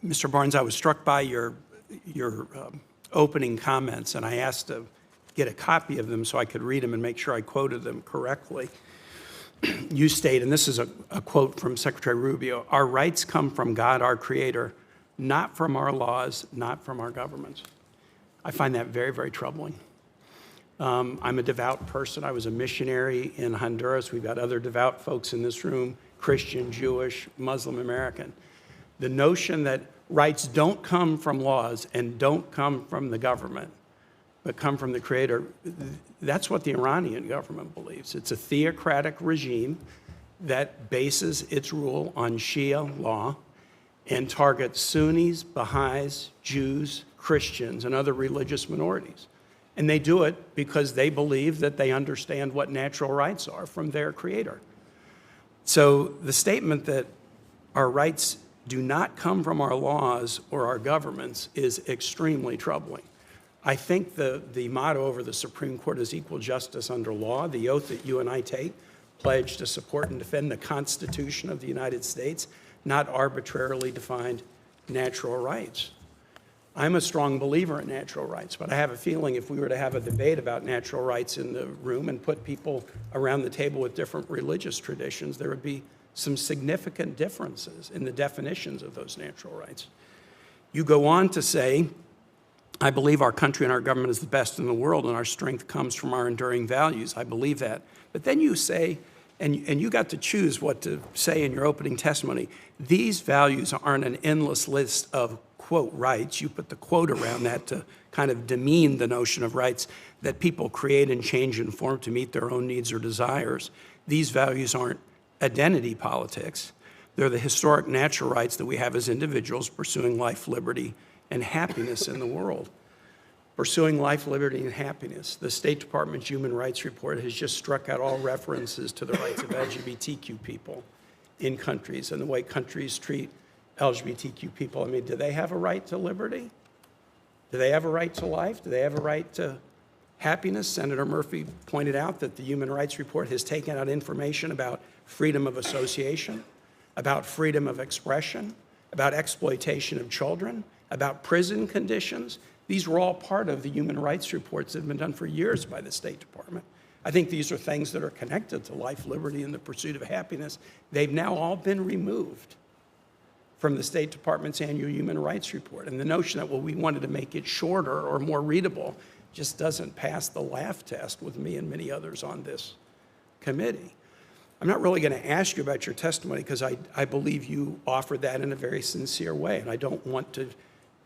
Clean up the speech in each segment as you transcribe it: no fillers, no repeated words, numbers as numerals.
Mr. Barnes, I was struck by your opening comments, and I asked to get a copy of them so I could read them and make sure I quoted them correctly. You state, and this is a quote from Secretary Rubio, "Our rights come from God, our Creator, not from our laws, not from our governments." I find that very, very troubling. I'm a devout person. I was a missionary in Honduras. We've got other devout folks in this room, Christian, Jewish, Muslim, American. The notion that rights don't come from laws and don't come from the government, but come from the Creator, that's what the Iranian government believes. It's a theocratic regime that bases its rule on Shia law and targets Sunnis, Baha'is, Jews, Christians, and other religious minorities. And they do it because they believe that they understand what natural rights are from their Creator. So the statement that our rights do not come from our laws or our governments is extremely troubling. I think the motto over the Supreme Court is equal justice under law. The oath that you and I take, pledge to support and defend the Constitution of the United States, not arbitrarily defined natural rights. I'm a strong believer in natural rights, but I have a feeling if we were to have a debate about natural rights in the room and put people around the table with different religious traditions, there would be some significant differences in the definitions of those natural rights. You go on to say, "I believe our country and our government is the best in the world, and our strength comes from our enduring values." I believe that. But then you say, and you got to choose what to say in your opening testimony, these values aren't an endless list of, quote, rights. You put the quote around that to kind of demean the notion of rights that people create and change and form to meet their own needs or desires. These values aren't identity politics. They're the historic natural rights that we have as individuals pursuing life, liberty, and happiness in the world. Pursuing life, liberty, and happiness. The State Department's Human Rights Report has just struck out all references to the rights of LGBTQ people in countries and the way countries treat LGBTQ people. I mean, do they have a right to liberty? Do they have a right to life? Do they have a right to happiness? Senator Murphy pointed out that the Human Rights Report has taken out information about freedom of association, about freedom of expression, about exploitation of children, about prison conditions. These were all part of the human rights reports that have been done for years by the State Department. I think these are things that are connected to life, liberty, and the pursuit of happiness. They've now all been removed from the State Department's annual human rights report. And the notion that, well, we wanted to make it shorter or more readable just doesn't pass the laugh test with me and many others on this committee. I'm not really going to ask you about your testimony because I believe you offered that in a very sincere way, and I don't want to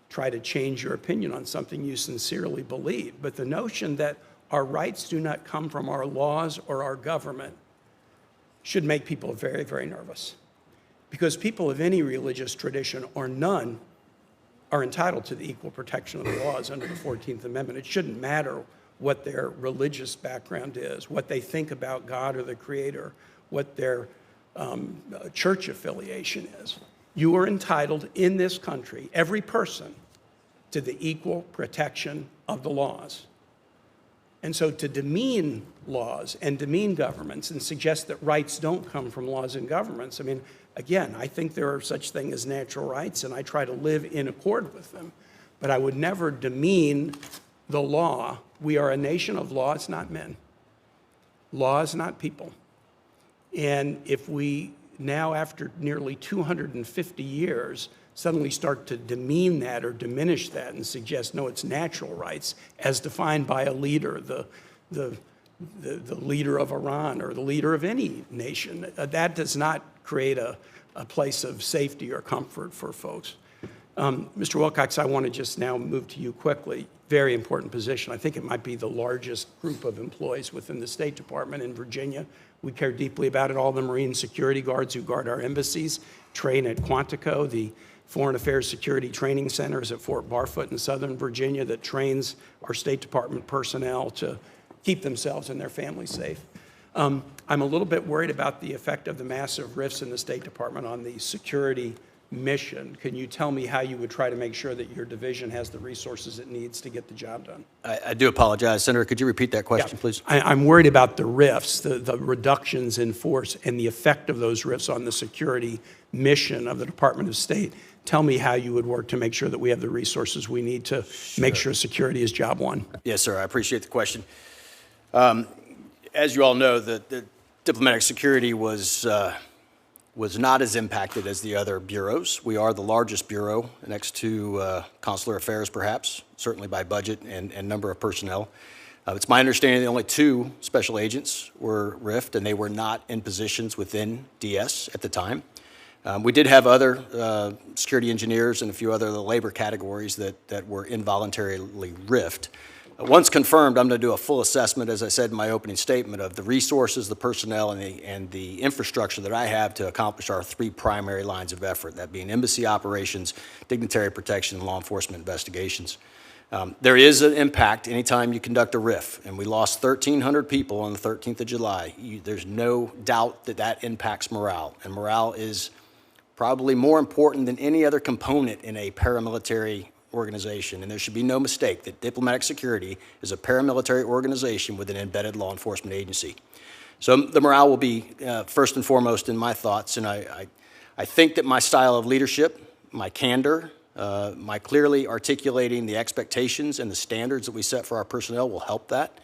try to change your opinion on something you sincerely believe. But the notion that our rights do not come from our laws or our government should make people very, very nervous. Because people of any religious tradition or none are entitled to the equal protection of the laws under the 14th Amendment. It shouldn't matter what their religious background is, what they think about God or the Creator, what their church affiliation is. You are entitled in this country, every person, to the equal protection of the laws. And so to demean laws and demean governments and suggest that rights don't come from laws and governments, I mean, again, I think there are such things as natural rights, and I try to live in accord with them. But I would never demean the law. We are a nation of laws, not men. Laws, not people. And if we now, after nearly 250 years, suddenly start to demean that or diminish that and suggest, no, it's natural rights as defined by a leader, the leader of Iran or the leader of any nation, that does not create a place of safety or comfort for folks. Mr. Wilcox, I want to just now move to you quickly. Very important position. I think it might be the largest group of employees within the State Department in Virginia. We care deeply about it. All the Marine security guards who guard our embassies train at Quantico. The Foreign Affairs Security Training Center is at Fort Barfoot in Southern Virginia that trains our State Department personnel to keep themselves and their families safe. I'm a little bit worried about the effect of the massive rifts in the State Department on the security mission. Can you tell me how you would try to make sure that your division has the resources it needs to get the job done? I do apologize. Senator, could you repeat that question, please? I'm worried about the rifts, the reductions in force, and the effect of those rifts on the security mission of the Department of State. tell me how you would work to make sure that we have the resources we need to make sure security is job one. Yes, sir. I appreciate the question. As you all know, the diplomatic security was not as impacted as the other bureaus. We are the largest bureau next to consular affairs, perhaps, certainly by budget and number of personnel. It's my understanding that only 2 special agents were RIF'd, and they were not in positions within DS at the time. We did have other security engineers and a few other labor categories that were involuntarily RIF'd. Once confirmed, I'm going to do a full assessment, as I said in my opening statement, of the resources, the personnel, and the infrastructure that I have to accomplish our 3 primary lines of effort, that being embassy operations, dignitary protection, and law enforcement investigations. There is an impact anytime you conduct a RIF, and we lost 1,300 people on the 13th of July. There's no doubt that that impacts morale, and morale is probably more important than any other component in a paramilitary organization, and there should be no mistake that diplomatic security is a paramilitary organization with an embedded law enforcement agency. So the morale will be first and foremost in my thoughts, and I think that my style of leadership, my candor, my clearly articulating the expectations and the standards that we set for our personnel will help that.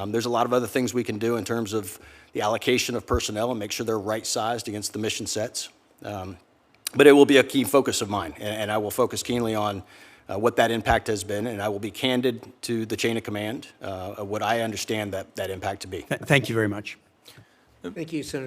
There's a lot of other things we can do in terms of the allocation of personnel and make sure they're right-sized against the mission sets. But it will be a key focus of mine, and I will focus keenly on what that impact has been, and I will be candid to the chain of command of what I understand that impact to be. Thank you very much. Thank you, Senator.